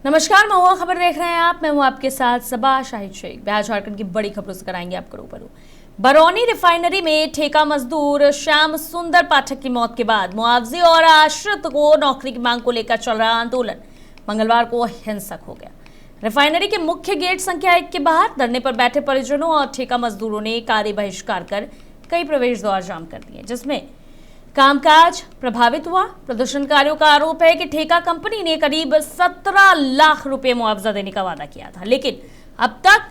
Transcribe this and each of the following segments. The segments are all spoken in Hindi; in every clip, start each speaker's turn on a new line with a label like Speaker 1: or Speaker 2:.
Speaker 1: नमस्कार, महुआ खबर देख रहे हैं आप। मैं हूं आपके साथ सबा शाहिद शेख। बिहार झारखंड की बड़ी खबरों से कराएंगे आपको रूबरू। बरौनी रिफाइनरी में ठेका मजदूर श्याम सुंदर पाठक की मौत के बाद मुआवजे और आश्रित को नौकरी की मांग को लेकर चल रहा आंदोलन मंगलवार को हिंसक हो गया। रिफाइनरी के मुख्य गेट संख्या 1 के बाहर धरने पर बैठे परिजनों और ठेका मजदूरों ने कार्य बहिष्कार कर कई प्रवेश द्वार जाम कर दिए, जिसमें कामकाज प्रभावित हुआ। प्रदर्शनकारियों का आरोप है कि ठेका कंपनी ने करीब 17 लाख रुपए मुआवजा देने का वादा किया था, लेकिन अब तक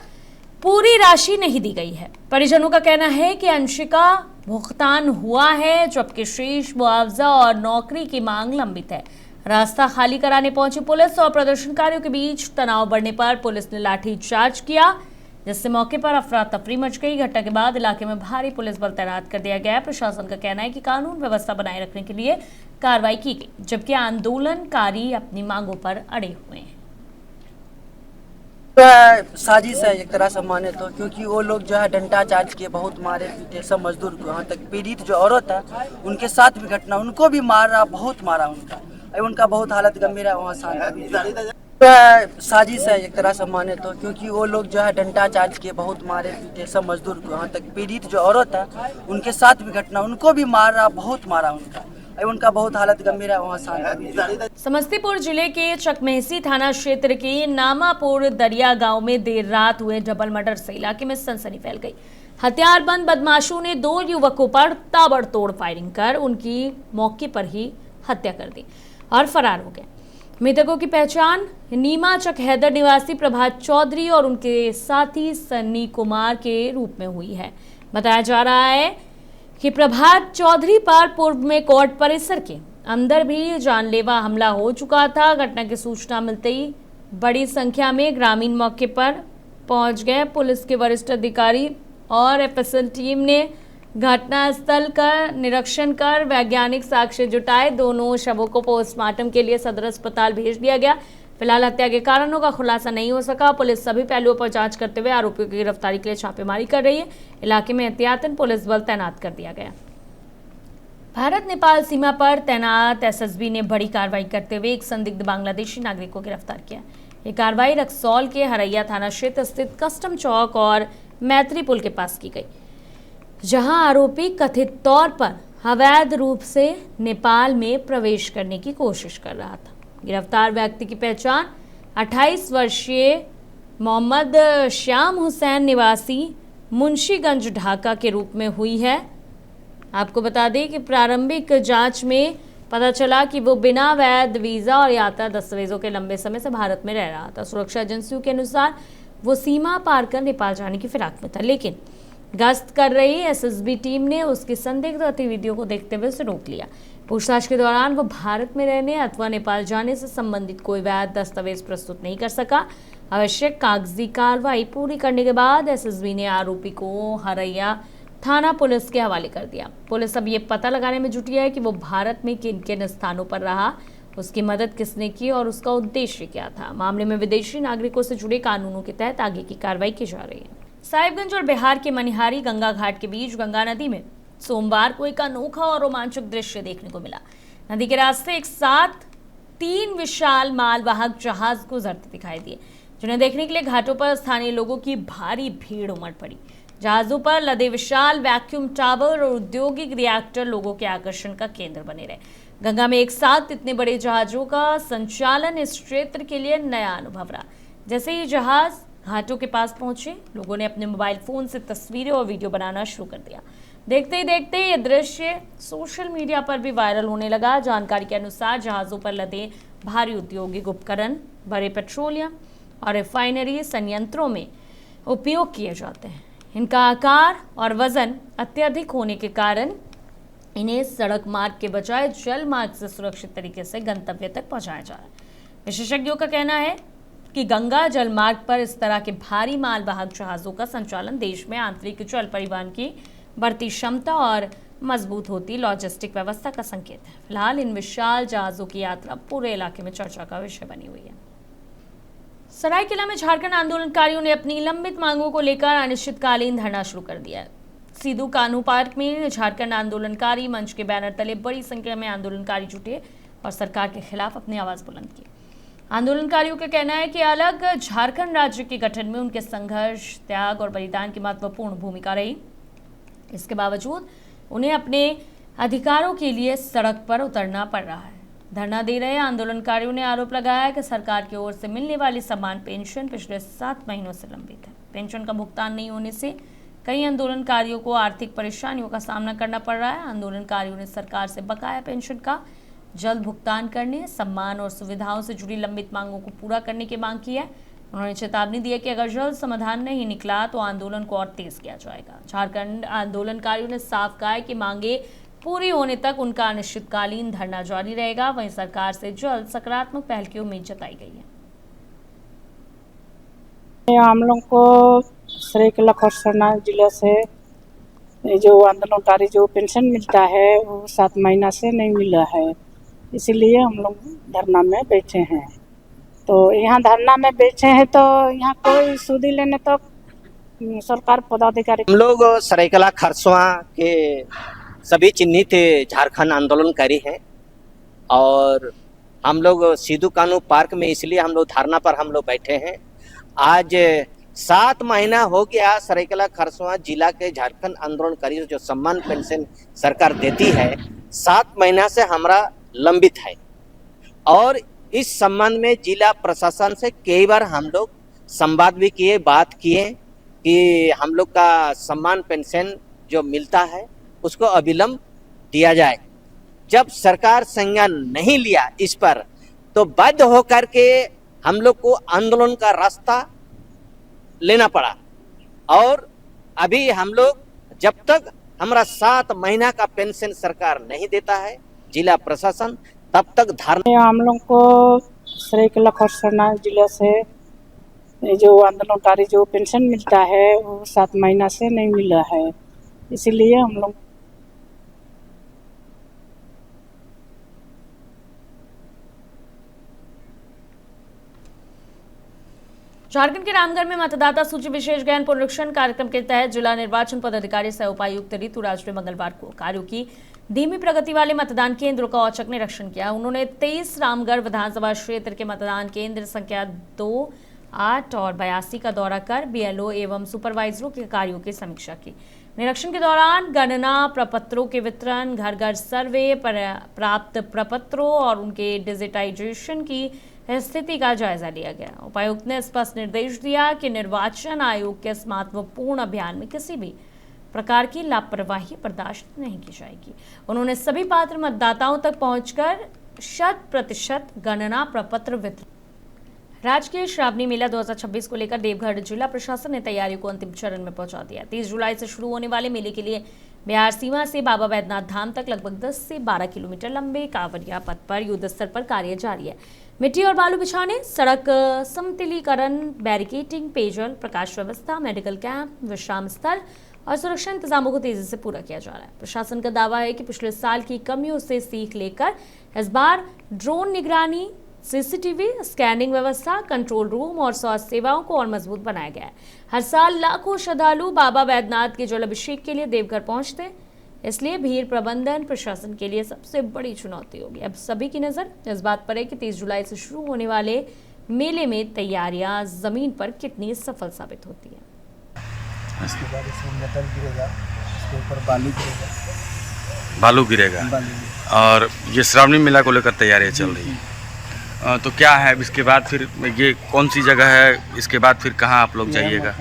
Speaker 1: पूरी राशि नहीं दी गई है। परिजनों का कहना है कि अंशिका भुगतान हुआ है, जबकि शेष मुआवजा और नौकरी की मांग लंबित है। रास्ता खाली कराने पहुंची पुलिस और प्रदर्शनकारियों के बीच तनाव बढ़ने पर पुलिस ने लाठीचार्ज किया, जिससे मौके पर अफरा तफरी मच गई। घटना के बाद इलाके में भारी पुलिस बल तैनात कर दिया गया। प्रशासन का कहना है कि कानून व्यवस्था बनाए रखने के लिए कार्रवाई की गई, जबकि आंदोलनकारी अपनी मांगों पर अड़े हुए हैं।
Speaker 2: साजिश है एक तरह से माने तो, क्योंकि वो लोग जो है डंडा चार्ज किए, बहुत मारे पीटे सब मजदूर को। यहाँ तक पीड़ित जो औरत है उनके साथ भी घटना, उनको भी मारा, बहुत मारा उनका बहुत हालत गंभीर है। वहाँ साजिश है एक तरह से माने तो, क्योंकि वो लोग जो है डंडा चार्ज किए, बहुत मारे पीटे सब मजदूर को। यहाँ तक पीड़ित जो औरत है उनके साथ भी घटना, उनको भी मारा, बहुत मारा उनका बहुत हालत गंभीर है। वहाँ
Speaker 1: समस्तीपुर जिले के चकमेहसी थाना क्षेत्र के नामापुर दरिया गांव में देर रात हुए डबल मर्डर से इलाके में सनसनी फैल गई। हथियारबंद बदमाशों ने 2 युवकों पर ताबड़तोड़ फायरिंग कर उनकी मौके पर ही हत्या कर दी और फरार हो गए। मृतकों की पहचान नीमाचक हैदर निवासी प्रभात चौधरी और उनके साथी सन्नी कुमार के रूप में हुई है। बताया जा रहा है कि प्रभात चौधरी पर पूर्व में कोर्ट परिसर के अंदर भी जानलेवा हमला हो चुका था। घटना की सूचना मिलते ही बड़ी संख्या में ग्रामीण मौके पर पहुंच गए। पुलिस के वरिष्ठ अधिकारी और एफएसएल टीम ने घटनास्थल का निरीक्षण कर वैज्ञानिक साक्ष्य जुटाए। दोनों शवों को पोस्टमार्टम के लिए सदर अस्पताल भेज दिया गया। फिलहाल हत्या के कारणों का खुलासा नहीं हो सका। पुलिस सभी पहलुओं पर जांच करते हुए आरोपियों की गिरफ्तारी के लिए छापेमारी कर रही है। इलाके में एहतियातन पुलिस बल तैनात कर दिया गया। भारत नेपाल सीमा पर तैनात एसएसबी ने बड़ी कार्रवाई करते हुए एक संदिग्ध बांग्लादेशी नागरिक को गिरफ्तार किया। ये कार्रवाई रक्सौल के हरैया थाना क्षेत्र स्थित कस्टम चौक और मैत्री पुल के पास की गई, जहां आरोपी कथित तौर पर अवैध रूप से नेपाल में प्रवेश करने की कोशिश कर रहा था। गिरफ्तार व्यक्ति की पहचान 28 वर्षीय मोहम्मद श्याम हुसैन निवासी मुंशीगंज ढाका के रूप में हुई है। आपको बता दें कि प्रारंभिक जांच में पता चला कि वो बिना वैध वीजा और यात्रा दस्तावेजों के लंबे समय से भारत में रह रहा था। सुरक्षा एजेंसियों के अनुसार वो सीमा पार कर नेपाल जाने की फिराक में था, लेकिन गश्त कर रही एसएसबी टीम ने उसकी संदिग्ध गतिविधियों को देखते हुए उसे रोक लिया। पूछताछ के दौरान वो भारत में रहने अथवा नेपाल जाने से संबंधित कोई वैध दस्तावेज प्रस्तुत नहीं कर सका। आवश्यक कागजी कार्रवाई पूरी करने के बाद एसएसबी ने आरोपी को हरैया थाना पुलिस के हवाले कर दिया। पुलिस अब ये पता लगाने में जुटी है कि वो भारत में किन किन स्थानों पर रहा, उसकी मदद किसने की और उसका उद्देश्य क्या था। मामले में विदेशी नागरिकों से जुड़े कानूनों के तहत आगे की कार्रवाई की जा रही है। साहिबगंज और बिहार के मनिहारी गंगा घाट के बीच गंगा नदी में सोमवार को एक अनोखा और रोमांचक दृश्य देखने को मिला। नदी के रास्ते एक साथ 3 विशाल मालवाहक जहाज गुजरते दिखाई दिए, जिन्हें देखने के लिए घाटों पर स्थानीय लोगों की भारी भीड़ उमड़ पड़ी। जहाजों पर लदे विशाल वैक्यूम टावर और औद्योगिक रिएक्टर लोगों के आकर्षण का केंद्र बने रहे। गंगा में एक साथ इतने बड़े जहाजों का संचालन इस क्षेत्र के लिए नया अनुभव रहा। जैसे ही जहाज घाटों के पास पहुंचे, लोगों ने अपने मोबाइल फोन से तस्वीरें और वीडियो बनाना शुरू कर दिया। देखते ही देखते ये दृश्य सोशल मीडिया पर भी वायरल होने लगा। जानकारी के अनुसार जहाजों पर लदे भारी औद्योगिक उपकरण बड़े पेट्रोलियम और रिफाइनरी संयंत्रों में उपयोग किए जाते हैं। इनका आकार और वजन अत्यधिक होने के कारण इन्हें सड़क मार्ग के बजाय जल मार्ग से सुरक्षित तरीके से गंतव्य तक पहुंचाया जा रहा है। विशेषज्ञों का कहना है कि गंगा जल मार्ग पर इस तरह के भारी मालवाहक जहाजों का संचालन देश में आंतरिक जल परिवहन की बढ़ती क्षमता और मजबूत होती लॉजिस्टिक व्यवस्था का संकेत है। फिलहाल इन विशाल जहाजों की यात्रा पूरे इलाके में चर्चा का विषय बनी हुई है। सरायकेला में झारखंड आंदोलनकारियों ने अपनी लंबित मांगों को लेकर अनिश्चितकालीन धरना शुरू कर दिया है। सीधू कान्हू पार्क में झारखंड आंदोलनकारी मंच के बैनर तले बड़ी संख्या में आंदोलनकारी जुटे और सरकार के खिलाफ अपनी आवाज बुलंद की। आंदोलनकारियों का कहना है कि अलग झारखंड राज्य के गठन में उनके संघर्ष, त्याग और बलिदान की महत्वपूर्ण भूमिका रही। इसके बावजूद उन्हें अपने अधिकारों के लिए सड़क पर उतरना पड़ रहा है। धरना दे रहे आंदोलनकारियों ने आरोप लगाया कि सरकार की ओर से मिलने वाली समान पेंशन पिछले 7 महीनों से लंबित है। पेंशन का भुगतान नहीं होने से कई आंदोलनकारियों को आर्थिक परेशानियों का सामना करना पड़ रहा है। आंदोलनकारियों ने सरकार से बकाया पेंशन का जल्द भुगतान करने, सम्मान और सुविधाओं से जुड़ी लंबित मांगों को पूरा करने की मांग की है। उन्होंने चेतावनी दी है कि अगर जल्द समाधान नहीं निकला तो आंदोलन को और तेज किया जाएगा। झारखंड आंदोलनकारियों ने साफ कहा है कि मांगे पूरी होने तक उनका अनिश्चितकालीन धरना जारी रहेगा। वहीं सरकार से जल्द सकारात्मक पहल की उम्मीद जताई गई है।
Speaker 3: हम लोग को सरायकेला खरसाना जिला से जो आंदोलनकारी जो पेंशन मिलता है वो 7 महीना से नहीं मिला है, इसीलिए हम लोग धरना में बैठे हैं। तो यहाँ धरना में बैठे हैं तो यहाँ कोई सूदी लेने तक सरकार पदाधिकारी।
Speaker 4: हम लोग सरायकेला खरसवा के सभी चिन्हित झारखंड आंदोलनकारी हैं और हम लोग सिद्धू कानू पार्क में इसलिए हम लोग धरना पर हम लोग बैठे हैं। आज 7 महीना हो गया सरायकेला खरसवा जिला के झारखंड आंदोलनकारी जो सम्मान पेंशन सरकार देती है 7 महीना से हमारा लंबित है और इस संबंध में जिला प्रशासन से कई बार हम लोग संवाद भी किए, बात किए कि हम लोग का सम्मान पेंशन जो मिलता है उसको अविलंब दिया जाए। जब सरकार संज्ञान नहीं लिया इस पर तो बाध्य होकर के हम लोग को आंदोलन का रास्ता लेना पड़ा और अभी हम लोग जब तक हमारा 7 महीना का पेंशन सरकार नहीं देता है जिला प्रशासन तब तक धरना।
Speaker 3: हम लोग को सरायकेला खरसाना जिला से जो आंदोलनकारी जो पेंशन मिलता है वो 7 महीना से नहीं मिला है, इसीलिए हम लोग
Speaker 1: झारखंड के रामगढ़ में मतदाता सूची विशेष गहन पुनरीक्षण कार्यक्रम के तहत जिला निर्वाचन पदाधिकारी सह उपायुक्त ऋतुराज ने मंगलवार को कार्यों की धीमी प्रगति वाले मतदान केंद्रों का औचक निरीक्षण किया। उन्होंने 23 रामगढ़ विधानसभा क्षेत्र के मतदान केंद्र संख्या 2, 8 और 82 का दौरा कर बीएलओ एवं सुपरवाइजरों के कार्यों की समीक्षा की। निरीक्षण के दौरान गणना प्रपत्रों के वितरण, घर घर सर्वे, प्राप्त प्रपत्रों और उनके डिजिटाइजेशन की स्थिति का जायजा लिया गया। उपायुक्त ने स्पष्ट निर्देश दिया कि निर्वाचन आयोग के इस महत्वपूर्ण अभियान में किसी भी प्रकार की लापरवाही बर्दाश्त नहीं की जाएगी। उन्होंने सभी पात्र मतदाताओं तक पहुंचकर 100% गणना प्रपत्र वितरण। राजकीय श्रावणी मेला 2026 को लेकर देवघर जिला प्रशासन ने तैयारियों को अंतिम चरण में पहुंचा दिया। 30 जुलाई से शुरू होने वाले मेले के लिए बिहार सीमा से बाबा बैद्यनाथ धाम तक लगभग 10 से 12 किलोमीटर लंबे कांवरिया पथ पर युद्ध स्तर पर कार्य जारी है। मिट्टी और बालू बिछाने, सड़क समतलीकरण, बैरिकेटिंग, पेयजल, प्रकाश व्यवस्था, मेडिकल कैंप, विश्राम स्थल और सुरक्षा इंतजामों को तेजी से पूरा किया जा रहा है। प्रशासन का दावा है कि पिछले साल की कमियों से सीख लेकर इस बार ड्रोन निगरानी, सीसीटीवी, स्कैनिंग व्यवस्था, कंट्रोल रूम और स्वास्थ्य सेवाओं को और मजबूत बनाया गया है। हर साल लाखों श्रद्धालु बाबा बैद्यनाथ के जल अभिषेक के लिए देवघर पहुंचते हैं, इसलिए भीड़ प्रबंधन प्रशासन के लिए सबसे बड़ी चुनौती होगी। अब सभी की नजर इस बात पर है कि 30 जुलाई से शुरू होने वाले मेले में तैयारियां जमीन पर कितनी सफल साबित होती है।
Speaker 5: इसके बाद इसमें मेटल गिरेगा, इसके ऊपर बालू गिरेगा।
Speaker 6: बालू गिरेगा और ये श्रावणी मेला को लेकर तैयारियां चल रही हैं। तो क्या है इसके बाद फिर ये कौन सी जगह है, इसके बाद फिर कहाँ आप लोग जाइएगा,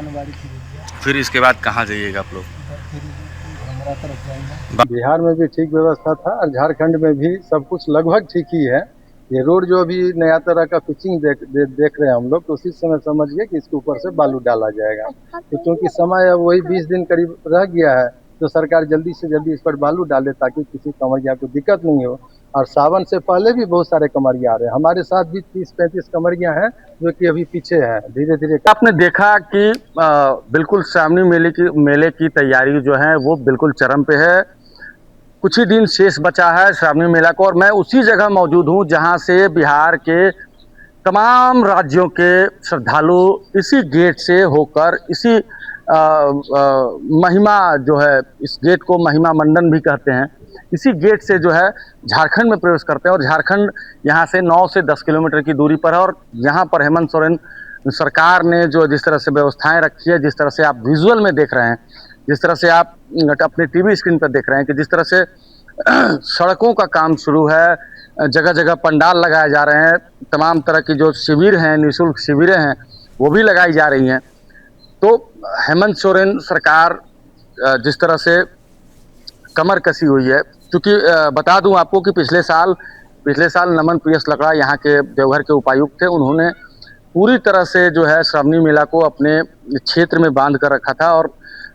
Speaker 6: फिर इसके बाद कहाँ जाइएगा आप लोग?
Speaker 5: बिहार में भी ठीक व्यवस्था था और झारखंड में भी सब कुछ लगभग ठीक ही है। ये रोड जो अभी नया तरह का पिचिंग देख रहे हैं हम लोग, तो उसी समय समझिए कि इसके ऊपर से बालू डाला जाएगा। तो क्योंकि समय अब वही 20 दिन करीब रह गया है तो सरकार जल्दी से जल्दी इस पर बालू डाले ताकि किसी कमरिया को दिक्कत नहीं हो। और सावन से पहले भी बहुत सारे कमरिया आ रहे हैं, हमारे साथ भी 30-35 कमरिया हैं जो कि अभी पीछे हैं। धीरे धीरे
Speaker 6: आपने देखा कि बिल्कुल श्रावणी मेले की तैयारी जो है वो बिल्कुल चरम पे है। कुछ ही दिन शेष बचा है श्रावणी मेला को और मैं उसी जगह मौजूद हूँ जहाँ से बिहार के तमाम राज्यों के श्रद्धालु इसी गेट से होकर इसी महिमा जो है, इस गेट को महिमा मंडन भी कहते हैं, इसी गेट से जो है झारखंड में प्रवेश करते हैं। और झारखंड यहाँ से 9 से 10 किलोमीटर की दूरी पर है। और यहाँ पर हेमंत सोरेन सरकार ने जो जिस तरह से व्यवस्थाएं रखी है, जिस तरह से आप विजुअल में देख रहे हैं, जिस तरह से आप अपने टीवी स्क्रीन पर देख रहे हैं कि जिस तरह से सड़कों का काम शुरू है, जगह जगह पंडाल लगाए जा रहे हैं, तमाम तरह की जो शिविर हैं, निःशुल्क शिविरें हैं, वो भी लगाई जा रही हैं। तो हेमंत सोरेन सरकार जिस तरह से कमर कसी हुई है, क्योंकि बता दूं आपको कि पिछले साल नमन पीएस लकड़ा यहाँ के देवघर के उपायुक्त थे। उन्होंने पूरी तरह से जो है श्रावणी मेला को अपने क्षेत्र में बांध कर रखा था और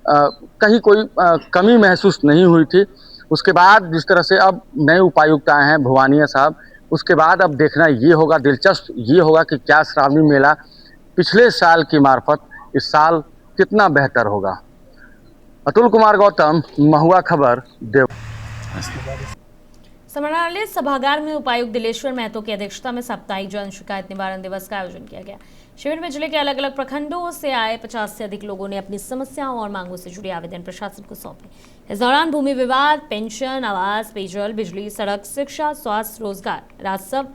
Speaker 6: कहीं कोई कमी महसूस नहीं हुई थी। उसके बाद जिस तरह से अब नए उपायुक्त आए हैं भुवानिया साहब, उसके बाद अब देखना ये होगा, दिलचस्प ये होगा कि क्या श्रावणी मेला पिछले साल की मार्फत इस साल कितना बेहतर होगा। अतुल कुमार गौतम, महुआ खबर, देव।
Speaker 1: समाहरणालय सभागार में उपायुक्त दिलेश्वर महतो की अध्यक्षता में साप्ताहिक जन शिकायत निवारण दिवस का आयोजन किया गया। शिविर में जिले के अलग अलग प्रखंडों से आए 50 से अधिक लोगों ने अपनी समस्याओं और मांगों से जुड़े आवेदन प्रशासन को सौंपे। इस दौरान भूमि विवाद, पेंशन, आवास, पेयजल, बिजली, सड़क, शिक्षा, स्वास्थ्य, रोजगार, राजस्व,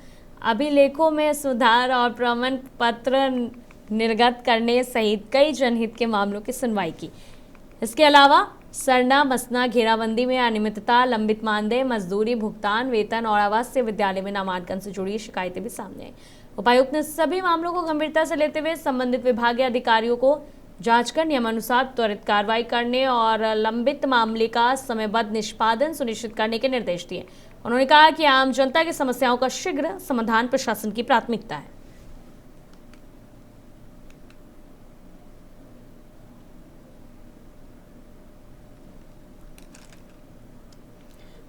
Speaker 1: अभिलेखों में सुधार और प्रमाण पत्र निर्गत करने सहित कई जनहित के मामलों की सुनवाई की। इसके अलावा सरना मसना घेराबंदी में अनियमितता, लंबित मानदेय, मजदूरी भुगतान, वेतन और आवासीय विद्यालय में नामांकन से जुड़ी शिकायतें भी सामने आई। उपायुक्त ने सभी मामलों को गंभीरता से लेते हुए संबंधित विभागीय अधिकारियों को जांच कर नियमानुसार त्वरित कार्रवाई करने और लंबित मामले का समयबद्ध निष्पादन सुनिश्चित करने के निर्देश दिए। उन्होंने कहा कि आम जनता की समस्याओं का शीघ्र समाधान प्रशासन की प्राथमिकता है।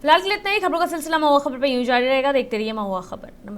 Speaker 1: फिलहाल के लिए इतना ही। खबरों का सिलसिला महुआ खबर पर यूं जारी रहेगा। देखते रहिए महुआ खबर। नमस्कार।